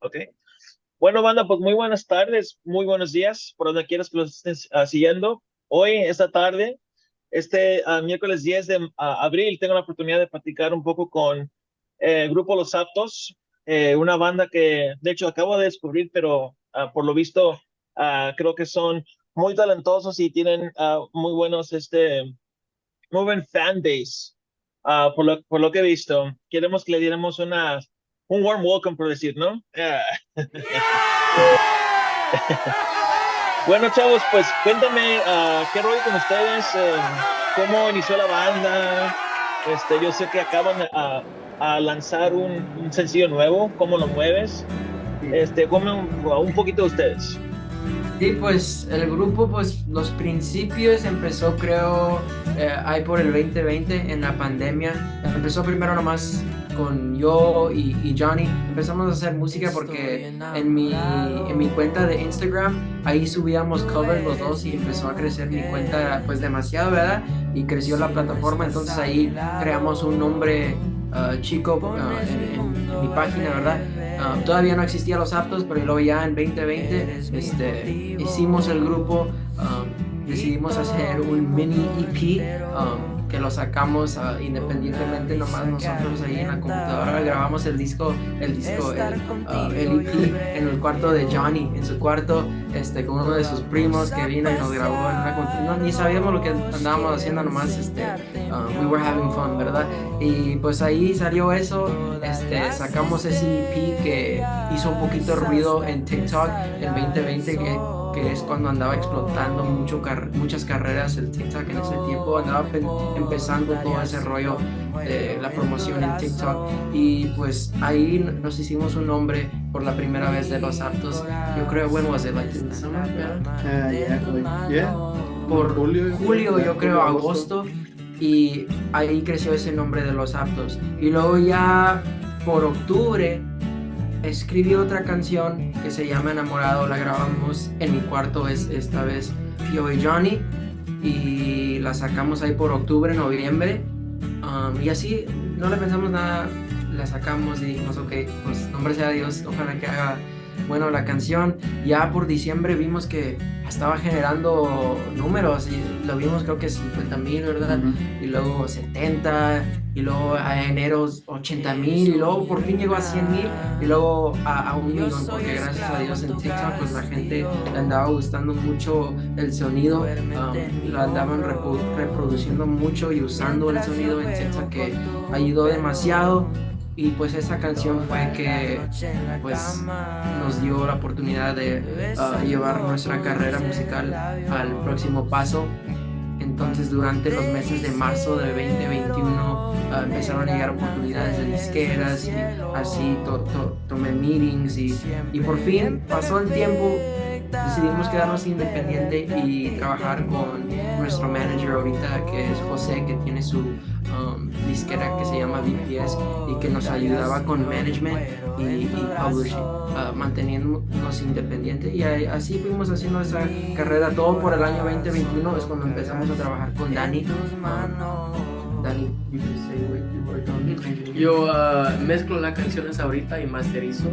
Ok. Bueno, banda, pues muy buenas tardes, muy buenos días, por donde quieras que los estés siguiendo. Hoy, esta tarde, miércoles 10 de abril, tengo la oportunidad de platicar un poco con el grupo Los Aptos, una banda que de hecho acabo de descubrir, pero por lo visto creo que son muy talentosos y tienen muy buen fan base. Por lo que he visto, queremos que le diéramos un warm welcome, por decir, ¿no? Bueno, chavos, pues cuéntame qué rollo con ustedes, cómo inició la banda. Yo sé que acaban a lanzar un sencillo nuevo, ¿cómo lo mueves? Sí. Cuéntame un poquito de ustedes. Sí, pues el grupo, pues los principios empezó, creo, ahí por el 2020 en la pandemia. Empezó primero nomás con yo y Johnny. Empezamos a hacer música porque en mi cuenta de Instagram, ahí subíamos covers los dos y empezó a crecer mi cuenta, pues demasiado, ¿verdad? Y creció la plataforma, entonces ahí creamos un nombre chico en mi página, ¿verdad? Todavía no existían los aptos, pero luego ya en 2020 hicimos el grupo, decidimos hacer un mini EP que lo sacamos independientemente, nomás nosotros ahí en la computadora grabamos el EP en el cuarto de Johnny, en su cuarto, con uno de sus primos que vino y nos grabó en una no, ni sabíamos lo que andábamos haciendo, nomás we were having fun, ¿verdad? Y pues ahí salió eso, sacamos ese EP que hizo un poquito de ruido en TikTok en 2020, que es cuando andaba explotando muchas carreras el TikTok en ese tiempo, andaba empezando todo ese rollo de la promoción en TikTok y pues ahí nos hicimos un nombre por la primera vez de los Aptos. Yo creo, when was it, like in the summer, Yeah, por julio, julio, yeah, yo creo, julio, agosto, y ahí creció ese nombre de los Aptos. Y luego ya por octubre escribí otra canción que se llama Enamorado, la grabamos en mi cuarto esta vez yo y Johnny, y la sacamos ahí por octubre, noviembre, y así no le pensamos nada, la sacamos y dijimos, ok, pues nombre sea Dios, ojalá que haga bueno la canción. Ya por diciembre vimos que estaba generando números y lo vimos, creo que 50,000, ¿verdad? Ujú. Y luego 70, y luego a enero 80,000, y luego por fin llegó a 100,000, y luego a 1,000,000, porque gracias a Dios en TikTok pues la gente le andaba gustando mucho el sonido, lo andaban reproduciendo mucho y usando el sonido en TikTok, que ayudó demasiado. Y pues esa canción fue que pues nos dio la oportunidad de llevar nuestra carrera musical al próximo paso. Entonces durante los meses de marzo de 2021 empezaron a llegar oportunidades de disqueras y así tomé meetings y por fin pasó el tiempo, decidimos quedarnos independiente y trabajar con nuestro manager ahorita, que es José, que tiene su disquera que se llama BPS y que nos ayudaba con management y publishing, manteniéndonos independientes, y así fuimos haciendo esa carrera todo por el año 2021. Es cuando empezamos a trabajar con Dani. Dani, you can say what you worked on. Yo mezclo las canciones ahorita y masterizo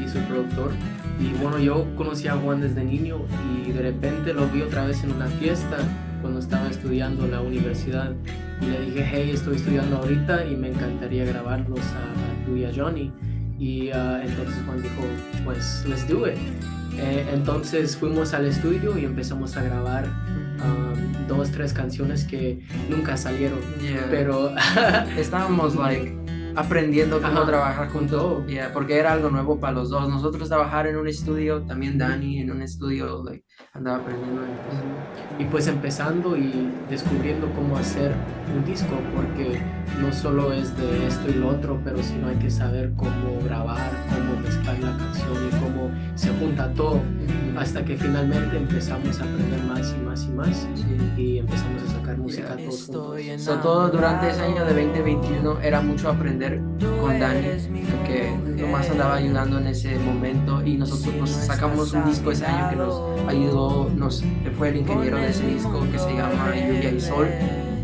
y soy productor. Y bueno, yo conocí a Juan desde niño y de repente lo vi otra vez en una fiesta cuando estaba estudiando en la universidad. Y le dije, hey, estoy estudiando ahorita y me encantaría grabarlos a tú y a Johnny. Y entonces Juan dijo, pues, let's do it. Entonces fuimos al estudio y empezamos a grabar 2, 3 canciones que nunca salieron. Yeah. Pero estábamos aprendiendo cómo trabajar juntos, porque era algo nuevo para los dos. Nosotros trabajar en un estudio, también Dani en un estudio, andaba aprendiendo. Y pues empezando y descubriendo cómo hacer un disco, porque no solo es de esto y lo otro, pero sino hay que saber cómo grabar, cómo mezclar la canción y cómo se junta todo, hasta que finalmente empezamos a aprender más y más y más, y empezamos a sacar música todos juntos. Todo durante ese año de 2021 era mucho aprender con Dani, que nomás andaba ayudando en ese momento, y nosotros nos sacamos un disco ese año que nos ayudó, fue el ingeniero de ese disco, que se llama Lluvia y Sol.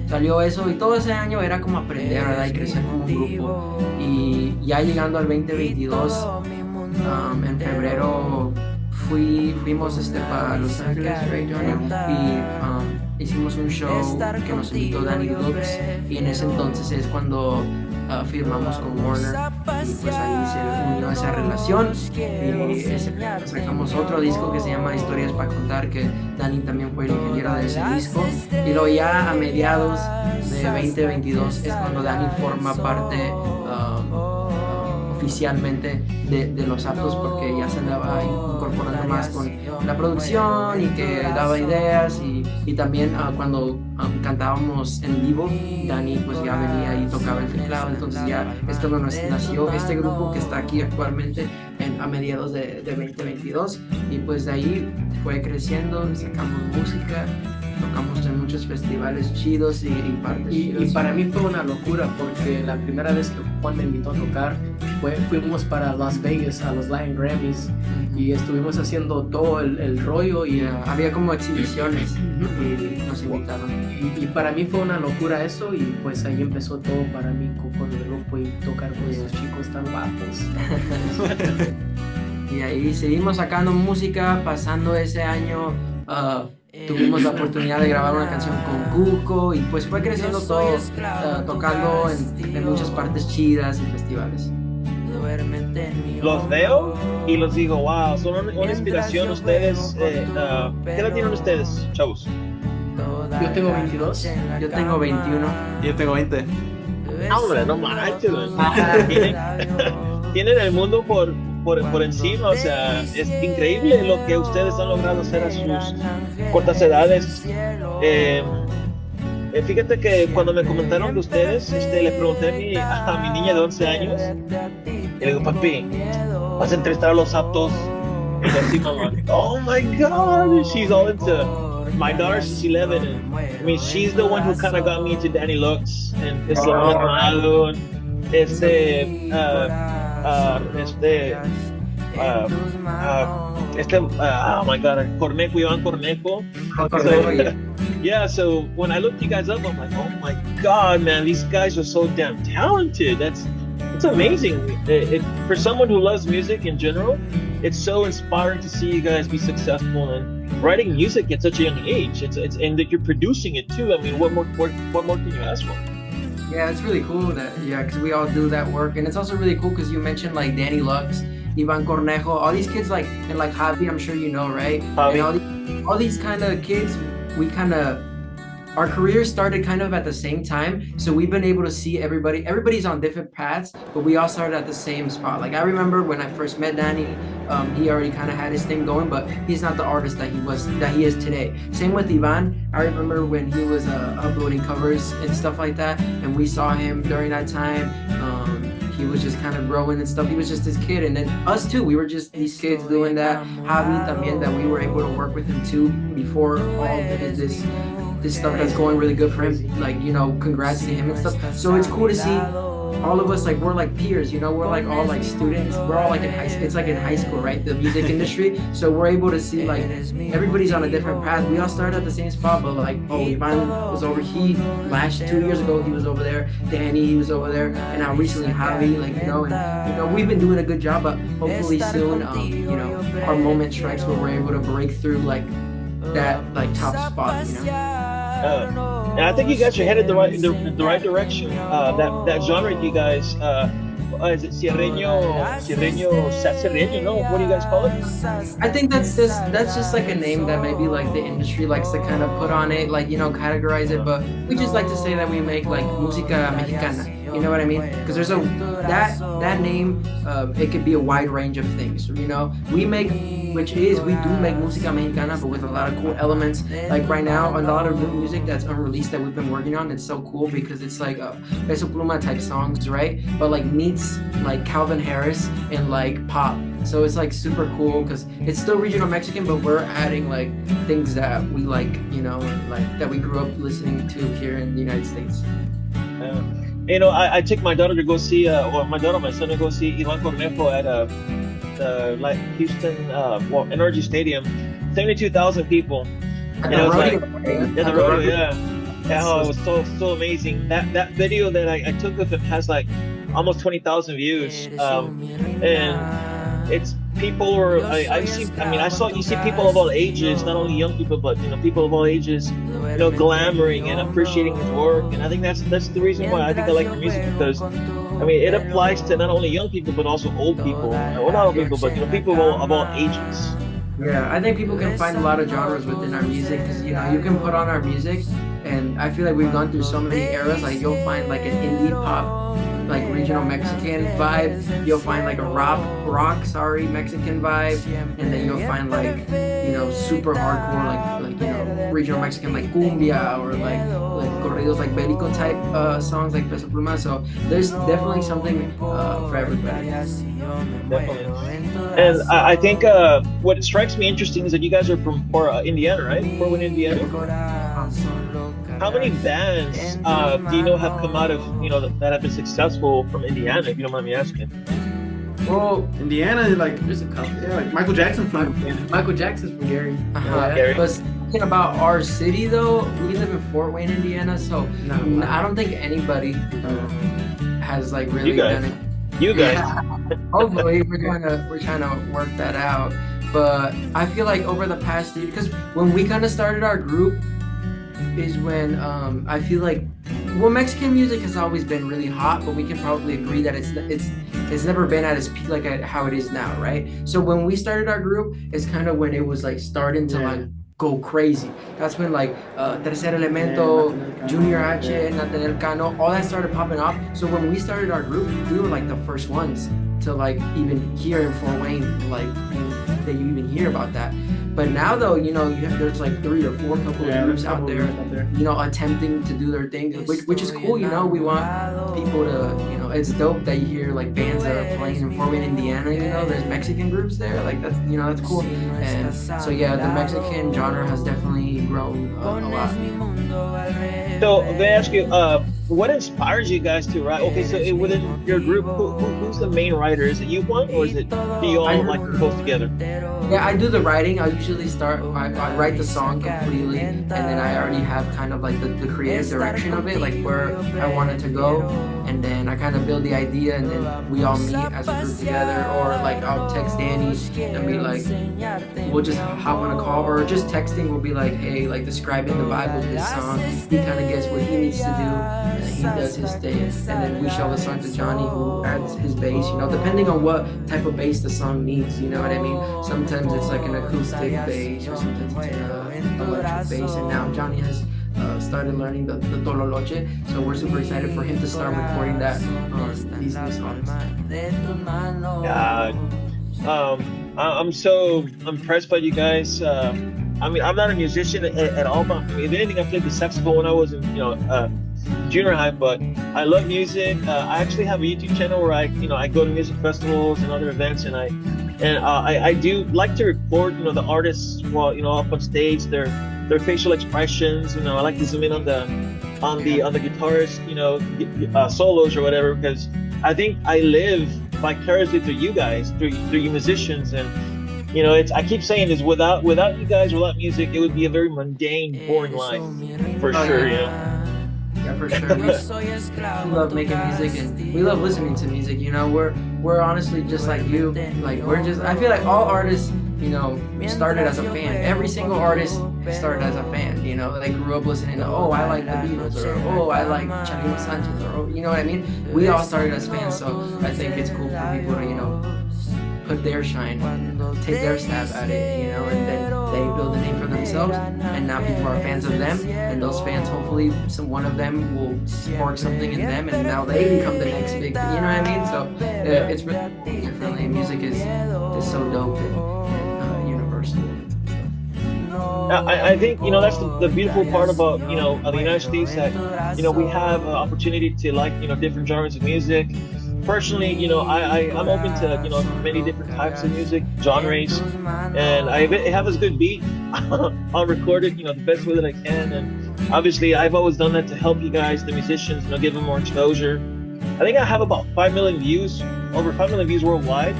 Salió eso y todo ese año era como aprender, ¿verdad? Y crecer como un grupo. Y ya llegando al 2022, en febrero fuimos para Los Ángeles, right, Johnny? Y hicimos un show que nos invitó Danny Lux, y en ese entonces es cuando firmamos con Warner, y pues ahí se unió esa relación, y sacamos otro disco que se llama Historias para Contar, que Danny también fue el ingeniero de ese disco, y luego ya a mediados de 2022 es cuando Danny forma parte oficialmente de los Aptos, porque ya se andaba incorporando más con la producción y que daba ideas, y también cuando cantábamos en vivo, Dani pues ya venía y tocaba el teclado. Entonces ya es cuando nació este grupo que está aquí actualmente a mediados de 2022, y pues de ahí fue creciendo, sacamos música, tocamos en muchos festivales chidos y partes chidos. Y para mí fue una locura, porque la primera vez que Juan me invitó a tocar fuimos para Las Vegas a los Latin Grammys, y estuvimos haciendo todo el rollo, y había como exhibiciones y nos invitaron. Y para mí fue una locura eso, y pues ahí empezó todo para mí con el grupo, y tocar con esos chicos tan guapos. Y ahí seguimos sacando música. Pasando ese año tuvimos la oportunidad de grabar una canción con Cuco, y pues fue creciendo todo, tocando en muchas partes chidas y festivales. Los veo y los digo, wow, son una inspiración ustedes. ¿Qué edad tienen ustedes, chavos? Yo tengo 22. Yo tengo 21. Yo tengo 20. Hombre, no manches, tienen el mundo por encima. O sea, es increíble lo que ustedes han logrado hacer a sus cortas edades. Fíjate que cuando me comentaron de ustedes, le pregunté a mi niña de 11 años, y le digo, papi, ¿vas a entrevistar a los Aptos? Y yo así, mamá, oh my God, she's all into, my daughter, she's 11, and I mean, she's the one who kind of got me into Danny Lux, and Ronaldo, oh my God, Iván Cornejo. Yeah, so when I looked you guys up, I'm like, oh my God, man, these guys are so damn talented. It's amazing. For someone who loves music in general, it's so inspiring to see you guys be successful and writing music at such a young age. And that you're producing it too. I mean, what more can you ask for? Yeah, it's really cool because we all do that work, and it's also really cool because you mentioned like Danny Lux, Ivan Cornejo, all these kids and like Xavi, I'm sure you know, right? Xavi. And all these kind of kids, our careers started kind of at the same time, so we've been able to see everybody's on different paths, but we all started at the same spot. Like I remember when I first met Danny, he already kind of had his thing going, but he's not the artist that he is today. Same with Ivan. I remember when he was uploading covers and stuff like that, and we saw him during that time. He was just kind of growing and stuff. He was just this kid, and then us too. We were just these kids doing that. Javi también, that we were able to work with him too before all this stuff that's going really good for him. Like, you know, congrats to him and stuff. So it's cool to see all of us, like, we're like peers, you know, we're like all like students. We're all like in high school. It's like in high school, right? The music industry. So we're able to see like everybody's on a different path. We all started at the same spot, but like, oh, Ivan was over. 2 years ago, he was over there. Danny, he was over there, and now recently Xavi, like, you know, we've been doing a good job, but hopefully soon, you know, our moment strikes where we're able to break through like that like top spot, you know. And I think you guys are headed the right direction. That genre you guys, is it Sierreño, no? What do you guys call it? I think that's just like a name that maybe like the industry likes to kind of put on it, like, you know, categorize it, but we just like to say that we make like música mexicana. You know what I mean? Because there's that name, it could be a wide range of things, you know. We do make música mexicana, but with a lot of cool elements. Like right now, a lot of new music that's unreleased that we've been working on. It's so cool because it's like Peso Pluma type songs, right? But like meets like Calvin Harris and like pop. So it's like super cool because it's still regional Mexican, but we're adding like things that we like, you know, like that we grew up listening to here in the United States. You know, I took my daughter to go see, my son to go see Ivan Cornejo at like Houston NRG Stadium, 72,000 people. At the rodeo, the rodeo, yeah. Oh, it was so amazing. That video that I took of him has like almost 20,000 views, and people are, I've seen, I mean, I saw, you see people of all ages, not only young people, but, people of all ages, glamoring and appreciating his work. And I think that's the reason why I think I like your music, because, I mean, it applies to not only young people, but also old people. Well, not old people, but, people of all ages. Yeah, I think people can find a lot of genres within our music, because you can put on our music, and I feel like we've gone through so many eras. Like you'll find like an indie pop, like regional Mexican vibe. You'll find like a rock Mexican vibe, and then you'll find like super hardcore like regional Mexican like cumbia, or like corridos like bélico type songs like Peso Pluma. So there's definitely something for everybody. Definitely. And I think what strikes me interesting is that you guys are from Indiana, right? Fort Wayne, Indiana. How many bands do you know have come out of that have been successful from Indiana? If you don't mind me asking. Well, Indiana, like There's a couple. yeah, like Michael Jackson from Indiana. Michael Jackson's from Gary. Gary. But speaking about our city, though, we live in Fort Wayne, Indiana, so I don't think anybody has like really done it. You guys. Yeah. Hopefully, we're trying to work that out. But I feel like over the past year, because when we kind of started our group, is when I feel like, well, Mexican music has always been really hot, but we can probably agree that it's never been at its peak like at how it is now, right? So when we started our group, it's kind of when it was like starting to like go crazy. That's when like Tercer Elemento, Junior H, Nathaniel Cano, all that started popping off. So when we started our group, we were like the first ones to like even hear in Fort Wayne, like that you even hear about that. But now though, there's like 3 or 4 couple of groups out there, attempting to do their thing, which is cool. We want people to, it's dope that you hear like bands that are playing in Fort Wayne, Indiana. There's Mexican groups there, like that's that's cool. And so yeah, the Mexican genre has definitely grown a lot. So let me ask you, what inspires you guys to write? Okay, so within your group, who's the main writer? Is it you one, or do you all like compose together? Yeah, I do the writing. I usually I write the song completely, and then I already have kind of like the creative direction of it, like where I want it to go, and then I kind of build the idea, and then we all meet as a group together, or like I'll text Danny and be like, we'll just hop on a call, or just texting, we'll be like, hey, like describing the vibe of this song. He kind of gets what he needs to do, and he does his thing, and then we show the song to Johnny, who adds his bass, depending on what type of bass the song needs, you know what I mean? Sometimes it's like an acoustic bass, or sometimes it's an electric bass, and now Johnny has started learning the tololoche, so we're super excited for him to start recording that on these new songs. I'm so impressed by you guys. I mean, I'm not a musician at all, but if anything, I played the saxophone when I was in junior high, but I love music. I actually have a YouTube channel where I go to music festivals and other events, and I do like to record the artists while up on stage, their facial expressions. I like to zoom in on the guitarist solos or whatever, because I think I live vicariously through you guys, through you musicians. And I keep saying this, without you guys, without music, it would be a very mundane, boring life, for sure. Yeah, for sure. We love making music, and we love listening to music. We're honestly just like you. Like I feel like all artists, started as a fan. Every single artist started as a fan. They grew up listening to, I like the Beatles, or I like Xavi Sanchez, or you know what I mean. We all started as fans, so I think it's cool for people to put their shine, take their stab at it, and then they build a name for themselves, and now people are fans of them, and those fans, hopefully one of them will spark something in them, and now they become the next big thing, you know what I mean? So it's really definitely, music is so dope and universal. I think that's the beautiful part about the United States, that we have an opportunity to like different genres of music. Personally, I'm open to many different types of music genres, and I have a good beat. I'll record it the best way that I can, and obviously I've always done that to help you guys, the musicians, give them more exposure. I think I have about 5 million views, over 5 million views worldwide.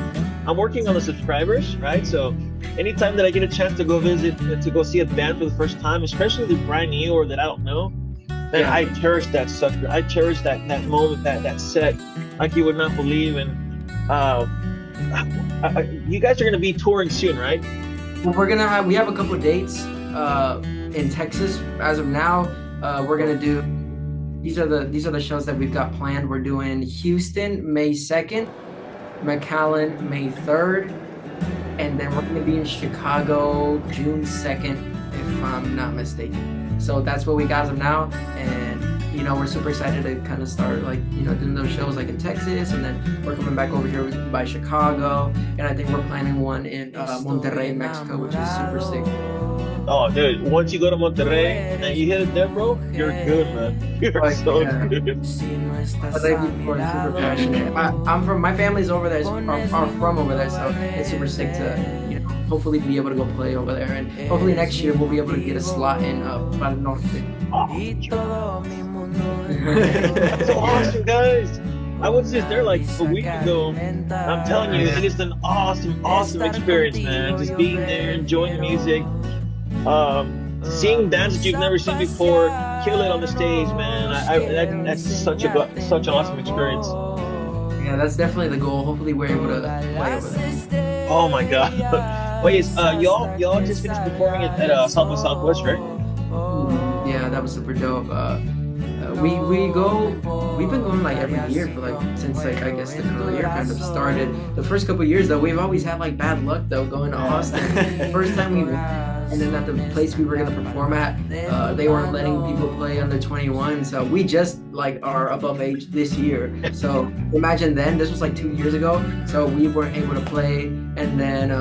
I'm working on the subscribers, right? So anytime that I get a chance to go visit, to go see a band for the first time, especially if they're brand new or that I don't know, then I cherish that sucker. I cherish that moment, that set, like you would not believe. And you guys are going to be touring soon, right? Well, we have a couple of dates in Texas as of now. We're gonna do these are the shows that we've got planned. We're doing Houston May 2nd, McAllen May 3rd, and then we're gonna be in Chicago June 2nd, if I'm not mistaken. So that's what we got as of now, and we're super excited to kind of start doing those shows like in Texas, and then we're coming back over here by Chicago, and I think we're planning one in Monterrey, Mexico, which is super sick. Oh, dude, once you go to Monterrey and you hit it there, bro, you're good, man. You're so good. But they people are super passionate. My family's over there, are from over there, so it's super sick to, hopefully be able to go play over there. And hopefully next year we'll be able to get a slot in Pal Norte. That's so awesome, guys. I was just there like a week ago. I'm telling you, it is an awesome experience, man. Just being there, enjoying the music. Seeing dances you've never seen before, kill it on the stage, man. I think that's such an awesome experience. Yeah, that's definitely the goal. Hopefully we're able to play over there. Oh my god. Wait, y'all just finished performing at South by Southwest, right? Yeah, that was super dope. We've been going like every year for since I guess the career kind of started. The first couple of years though, we've always had bad luck though going to Austin. The first time and then at the place we were gonna perform at, they weren't letting people play under 21, so we just are above age this year. So imagine then, this was 2 years ago, so we weren't able to play. And then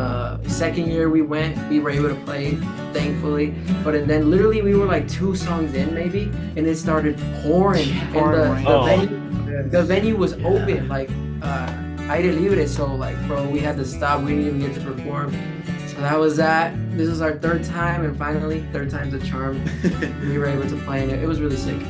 second year we were able to play, thankfully. But and then literally we were 2 songs in maybe, and it started pouring. And the venue was open, aire libre. So bro, we had to stop. We didn't even get to perform. So that was that. This is our third time, and finally, third time's a charm. We were able to play, and it was really sick.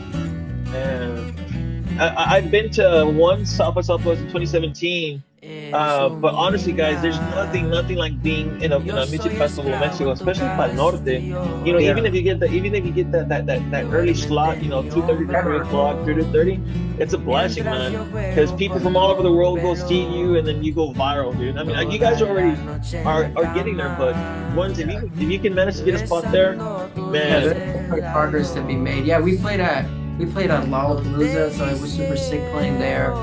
I've been to one South by Southwest in 2017, but honestly, guys, there's nothing like being in a music festival in Mexico, especially Pal Norte. Even if you get that early slot, 2:30 to 3 o'clock, 3 to 30, it's a blessing, man. Because people from all over the world go see you, and then you go viral, dude. I mean, you guys already are getting there, but once if you can manage to get a spot there, man, there's progress to be made. Yeah, we played at Lollapalooza, so it was super sick playing there.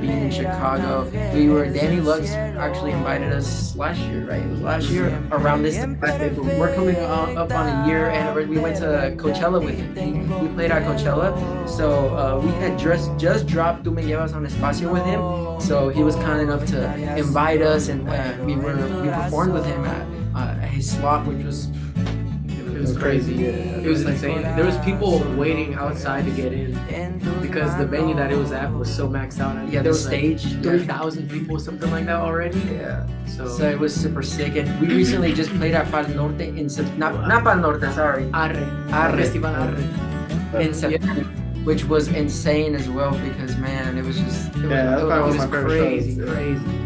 Being in Chicago, Danny Lux actually invited us last year, right? It was last year around this time. We're coming up on a year, and we went to Coachella with him. We played at Coachella, so we had just dropped Tu Me Llevas on Espacio with him. So he was kind enough to invite us, and we performed with him at his slot, which was. It was crazy. It was insane. There was people waiting outside to get in because the venue that it was at was so maxed out. Yeah, there was stage 3,000 people, something like that already. Yeah. So it was super sick. And we recently just played at Pal Norte not Pal Norte, sorry. Festival Arre. In September, which was insane as well because man, it was crazy.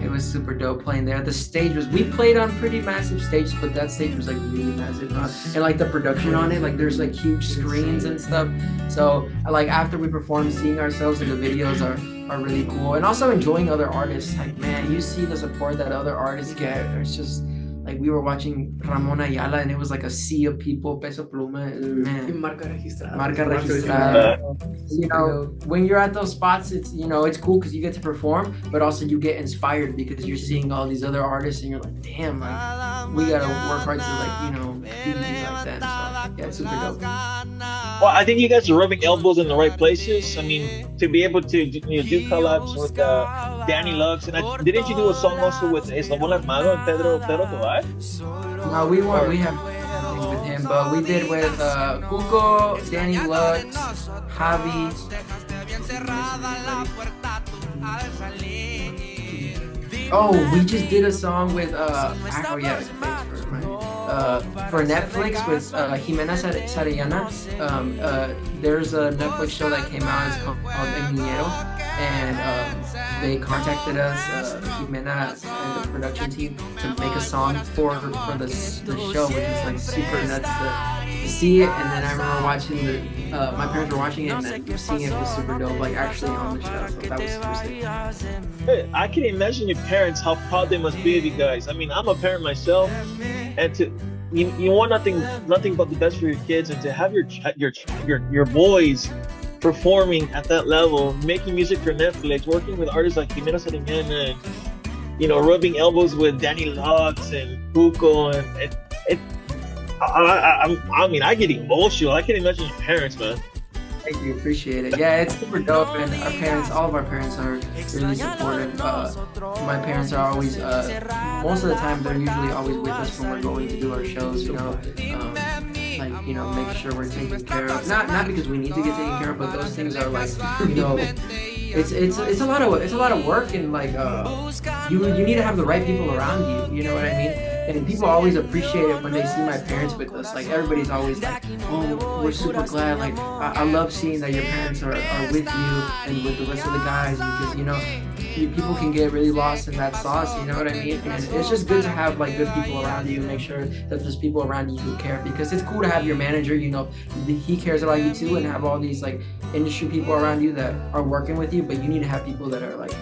It was super dope playing there. The stage we played on pretty massive stages, but that stage was really massive, and the production on it, there's huge screens and stuff. So after we performed, seeing ourselves in the videos are really cool, and also enjoying other artists. Man, you see the support that other artists get. It's just. We were watching Ramon Ayala, and it was a sea of people, Peso Pluma, man. Marca registrada. When you're at those spots, it's it's cool because you get to perform, but also you get inspired because you're seeing all these other artists, and you're damn, we gotta work hard to be like them. So yeah, it's super dope. Well, I think you guys are rubbing elbows in the right places. I mean, to be able to do collabs with Danny Lux, and didn't you do a song also with Eslabon Armado and Pedro Tovar? No, we have nothing with him, but we did with Cuco, Danny Lux, Xavi. Oh, we just did a song with for Netflix with Jimena Sarellana. There's a Netflix show that came out. It's called El Niñero, and they contacted us, Jimena and the production team, to make a song for the show, which is super nuts to to see it, and then I remember watching my parents were watching it, and then seeing it was super dope, like actually on the show. So that was super sick. Hey, I can imagine your parents, how proud they must be of you guys. I mean, I'm a parent myself, and you want nothing but the best for your kids, and to have your boys performing at that level, making music for Netflix, working with artists like Jimena Sariñana, and rubbing elbows with Danny Lux and Cuco, and I mean, I get emotional. I can imagine your parents, man. Thank you, appreciate it. Yeah, it's super dope, and all of our parents are really supportive. My parents are always, most of the time, they're usually always with us when we're going to do our shows. Making sure we're taken care of. Not because we need to get taken care of, but those things are like, it's a lot of work, and like you need to have the right people around you. You know what I mean? And people always appreciate it when they see my parents with us. Like everybody's always like, "Oh, we're super glad." Like I love seeing that your parents are with you and with the rest of the guys, because people can get really lost in that sauce. You know what I mean? And it's just good to have like good people around you. Make sure that there's people around you who care, because it's cool to have your manager. He cares about you too, and have all these like industry people around you that are working with you. But you need to have people that are like,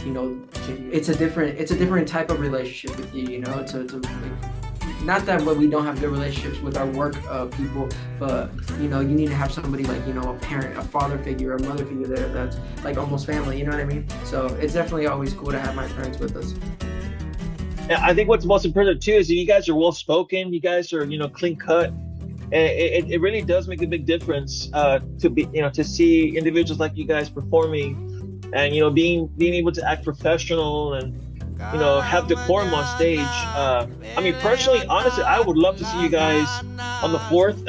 it's a different type of relationship with you, not that we don't have good relationships with our work people, but you need to have somebody like, a parent, a father figure, a mother figure there that's like almost family, you know what I mean? So it's definitely always cool to have my parents with us. Yeah, I think what's most important too is that you guys are well spoken, you guys are, clean cut. And it really does make a big difference to see individuals like you guys performing, and being able to act professional and have decorum on stage. I mean, personally, honestly, I would love to see you guys on the 4th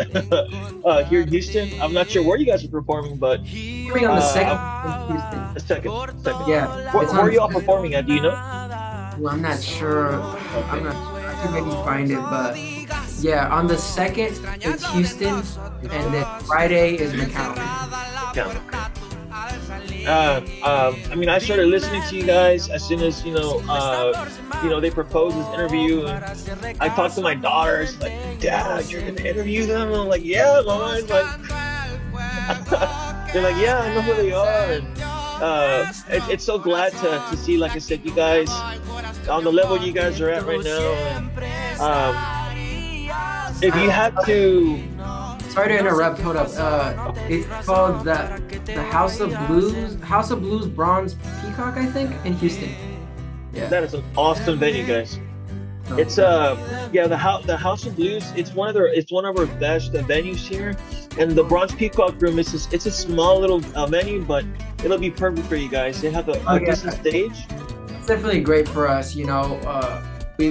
here in Houston. I'm not sure where you guys are performing, but on the 2nd in Houston. The second. Yeah. Where are you all performing at? Do you know? Well, I'm not sure. Okay. I can maybe find it, but yeah, on the 2nd it's Houston, and then Friday is McAllen. I mean, I started listening to you guys as soon as they proposed this interview, and I talked to my daughters like, "Dad, you're gonna interview them?" I'm like, "Yeah, Mom." Like, they're like, "Yeah, I know who they are." And it's so glad to see, like I said, you guys on the level you guys are at right now. And if you had to. Sorry to interrupt. Hold up. It's called the House of Blues Bronze Peacock, I think, in Houston. Yeah. That is an awesome venue, guys. It's the House of Blues. It's one of our best venues here, and the Bronze Peacock Room it's a small little venue, but it'll be perfect for you guys. They have a decent stage. It's definitely great for us. We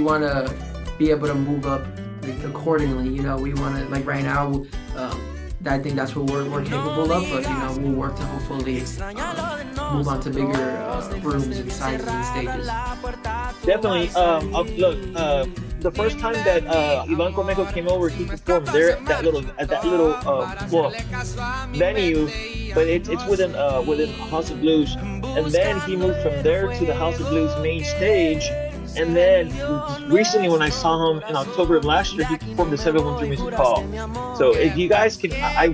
want to be able to move up accordingly. We want to, like right now, I think that's what we're capable of, but we'll work to hopefully move on to bigger rooms and sizes and stages. Definitely. Look, the first time that Ivan Cornejo came over, he performed there at that little venue, but it's within House of Blues, and then he moved from there to the House of Blues main stage. And then recently, when I saw him in October of last year, he performed the 713 Music Hall. So if you guys can, I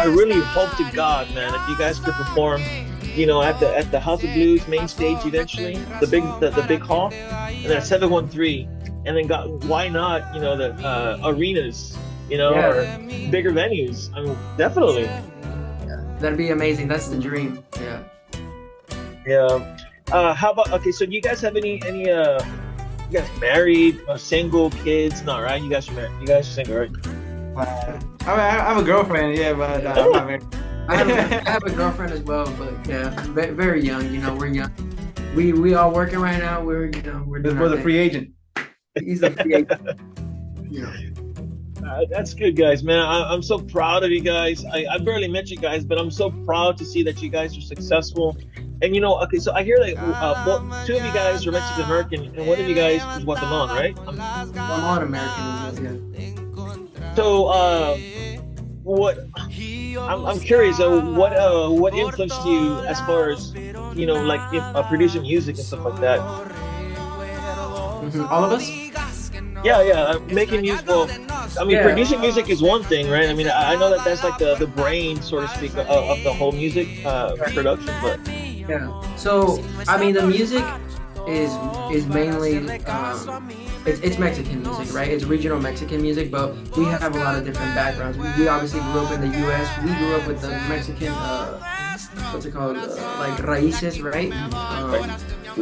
really hope to God, man, if you guys could perform, at the House of Blues main stage eventually, the big hall, and then 713, and then why not, the arenas, or bigger venues. I mean, definitely. Yeah, that'd be amazing. That's the dream. Yeah. Yeah. How about, okay, so do you guys have any you guys married or single, kids? No, right? You guys are married. You guys are single, right? I have a girlfriend, yeah, but I'm not married. I have a girlfriend as well, but yeah, very young. We're young. We all working right now. We're doing For the free agent. He's a free agent. That's good, guys, man. I'm so proud of you guys. I barely met you guys, but I'm so proud to see that you guys are successful. And okay, so I hear that two of you guys are Mexican American, and one of you guys is Guatemalan, right? I'm American, yeah. So, I'm curious. What influenced you as far as producing music and stuff like that? All of us? Yeah, making music. Well, I mean, Yeah. producing music is one thing, right? I mean, I know that that's like the brain, so to speak, of the whole music production. But Yeah. So I mean, the music is mainly it's Mexican music, right? It's regional Mexican music, but we have a lot of different backgrounds. We obviously grew up in the U.S. We grew up with the Mexican what's it called, like raíces, right?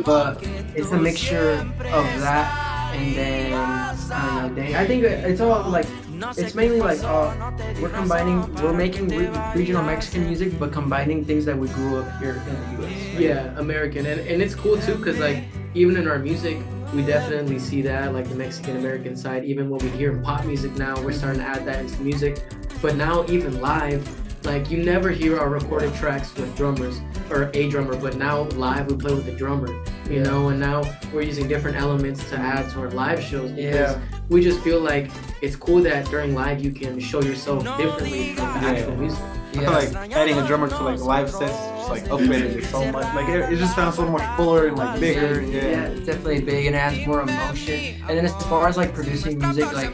But it's a mixture of that, and then I don't know. I think it's all like it's mainly like we're making regional Mexican music, but combining things that we grew up here in the U.S. Right? Yeah, American, and it's cool too, because like even in our music, we definitely see that, like the Mexican American side. Even what we hear in pop music now, we're starting to add that into music. But now even live, like you never hear our recorded tracks with drummers or a drummer, but now live we play with the drummer, you know, and now we're using different elements to add to our live shows because we just feel like it's cool that during live you can show yourself differently from the actual music. I feel like adding a drummer to like live sets just like upgraded it so much. Like it just sounds so much fuller and like bigger. Yeah, it's definitely big and it adds more emotion. And then as far as like producing music, like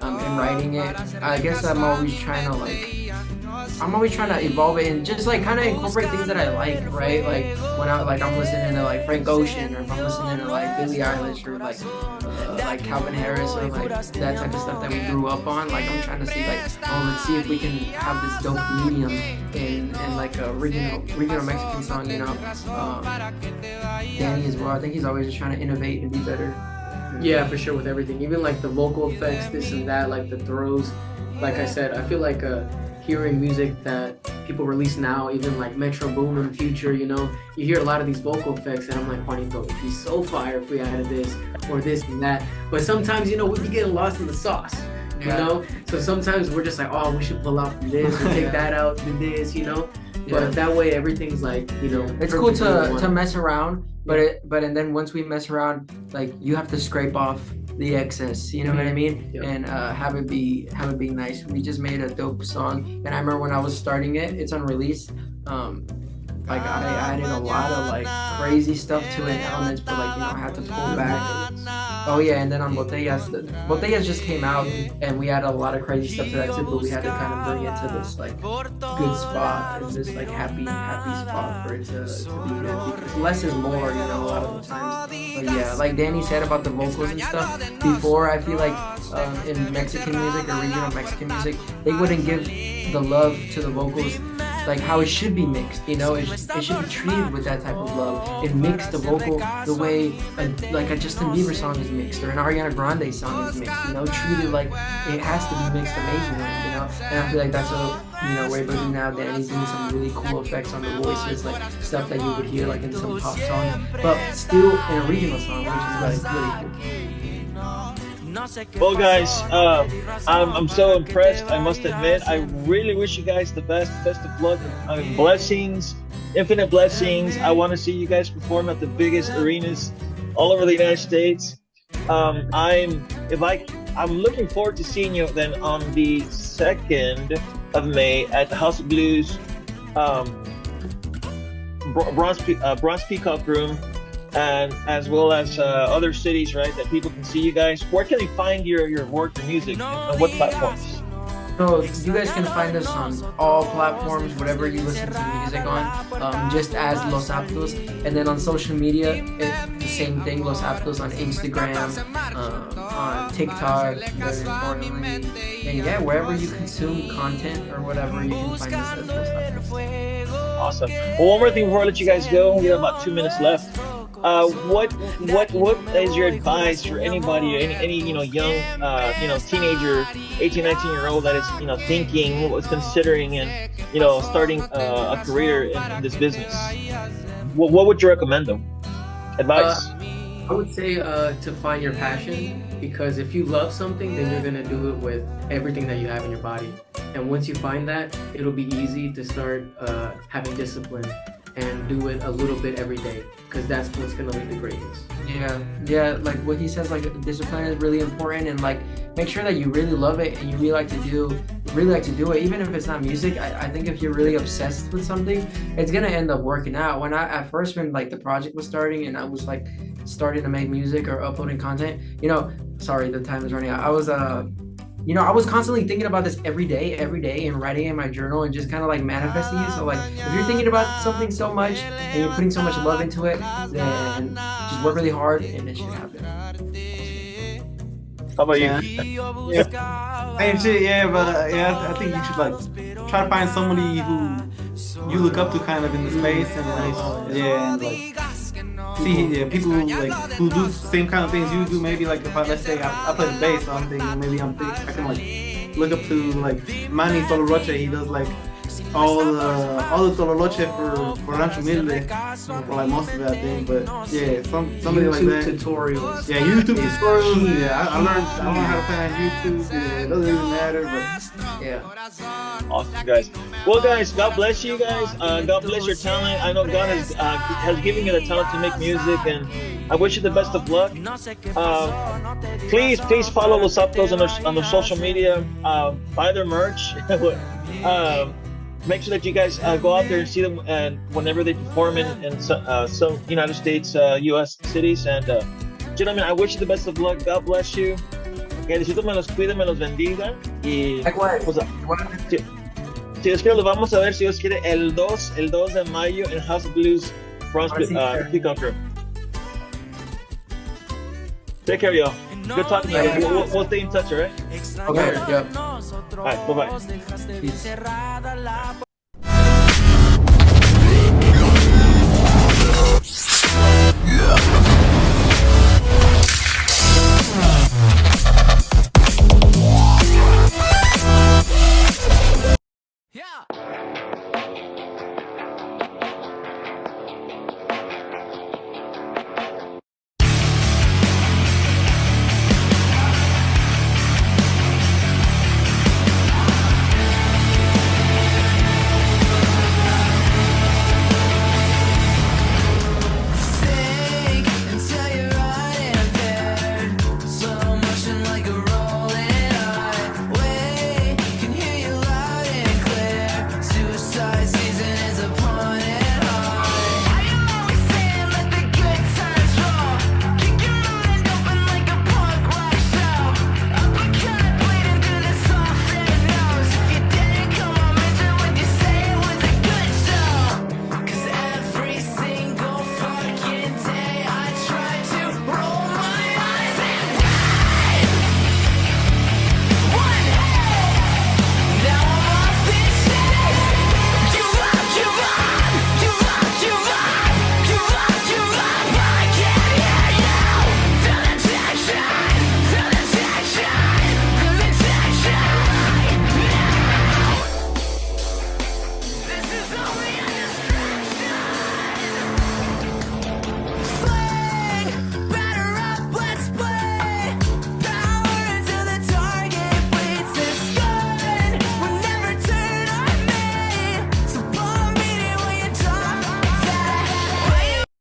and writing it, I guess I'm always trying to evolve it and just like kind of incorporate things that I like, right? Like when I'm listening to like Frank Ocean, or if I'm listening to like Billie Eilish, or like Calvin Harris, or like that type of stuff that we grew up on. Like I'm trying to see like, let's see if we can have this dope medium in like a regional Mexican song, you know. Danny as well. I think he's always just trying to innovate and be better. Yeah, for sure, with everything, even like the vocal effects, this and that, like the throws. Like I said, I feel like hearing music that people release now, even like Metro Boomin, Future, you know, you hear a lot of these vocal effects, and I'm like, Juanito, it'd be so fire if we added this or this and that. But sometimes, you know, we be getting lost in the sauce, you know. So sometimes we're just like, oh, we should pull out from this or take that out, do this, you know. But that way, everything's like, you know, it's cool to mess around, and then once we mess around, like you have to scrape off the excess, you know what I mean? And have it be nice. We just made a dope song, and I remember when I was starting it, it's unreleased. Like I added a lot of like crazy stuff to it, elements, but like, you know, I had to pull back. Oh yeah, and then on Botellas just came out, and we added a lot of crazy stuff to that too, but we had to kind of bring it to this like good spot, and this like happy spot for it to be good, because less is more, you know, a lot of the times. But yeah, like Danny said about the vocals and stuff before, I feel like in Mexican music or regional Mexican music, they wouldn't give the love to the vocals like how it should be mixed, you know. It should be treated with that type of love and mix the vocal the way like a Justin Bieber song is mixed or an Ariana Grande song is mixed, you know, treated like it has to be mixed amazingly, you know. And I feel like that's what, you know, we're able to do now. Danny's doing some really cool effects on the voices, like stuff that you would hear like in some pop song, but still in a regional song, which is like really cool. Well, guys, I'm so impressed. I must admit, I really wish you guys the best of luck. I mean, blessings, infinite blessings. I want to see you guys perform at the biggest arenas all over the United States. I'm looking forward to seeing you then on the 2nd of May at the House of Blues, Bronze Peacock Room, and as well as other cities, right, that people can see you guys. Where can they find your work, your music, and what platforms? So you guys can find us on all platforms, whatever you listen to music on, just as Los Aptos. And then on social media, it's the same thing, Los Aptos on Instagram, on TikTok, very importantly. And yeah, wherever you consume content or whatever, you can find us as Los Aptos. Awesome. Well, one more thing before I let you guys go. We have about 2 minutes left. What is your advice for anybody, any young teenager, 18, 19-year-old that is thinking, was considering and starting a career in this business? What would you recommend them? Advice? I would say to find your passion, because if you love something, then you're gonna do it with everything that you have in your body. And once you find that, it'll be easy to start having discipline and do it a little bit every day, because that's what's gonna lead to greatness. Yeah, like what he says, like discipline is really important, and like make sure that you really love it and you really like to do it, even if it's not music. I think if you're really obsessed with something, it's gonna end up working out. When like the project was starting and I was like starting to make music or uploading content, sorry, the time is running out. I was you know, I was constantly thinking about this every day, and writing in my journal and just kind of like manifesting it. So like, if you're thinking about something so much and you're putting so much love into it, then just work really hard and it should happen. How about Yeah. you? Same shit, yeah, but yeah, I think you should like try to find somebody who you look up to kind of in the space and like, yeah, and like see, yeah, people like who do the same kind of things you do. Maybe like if let's say I play the bass, so I'm thinking maybe I can like look up to like Manny Toloroche. He does like all the Toloroche for Rancho Humilde for like most of that thing. But yeah, somebody like that. Tutorials. Yeah, YouTube tutorials. Yeah, I learned how to play on YouTube. Yeah, it doesn't really matter, but Yeah. Awesome, guys. Well, guys, God bless you guys. God bless your talent. I know God has given you the talent to make music, and I wish you the best of luck. Please follow Los Aptos on their social media. Buy their merch. Make sure that you guys go out there and see them whenever they perform in some United States, U.S. cities. And gentlemen, I wish you the best of luck. God bless you. Que Diosito me los cuide, me los bendiga. Y pues, si Dios quiere, lo vamos a ver, si Dios quiere, el 2 de mayo en House of Blues, Bronx, Cuco crew. Take care, y'all. Good talking to you. We'll stay in touch, all right? Okay, yeah. All right, bye-bye. Peace.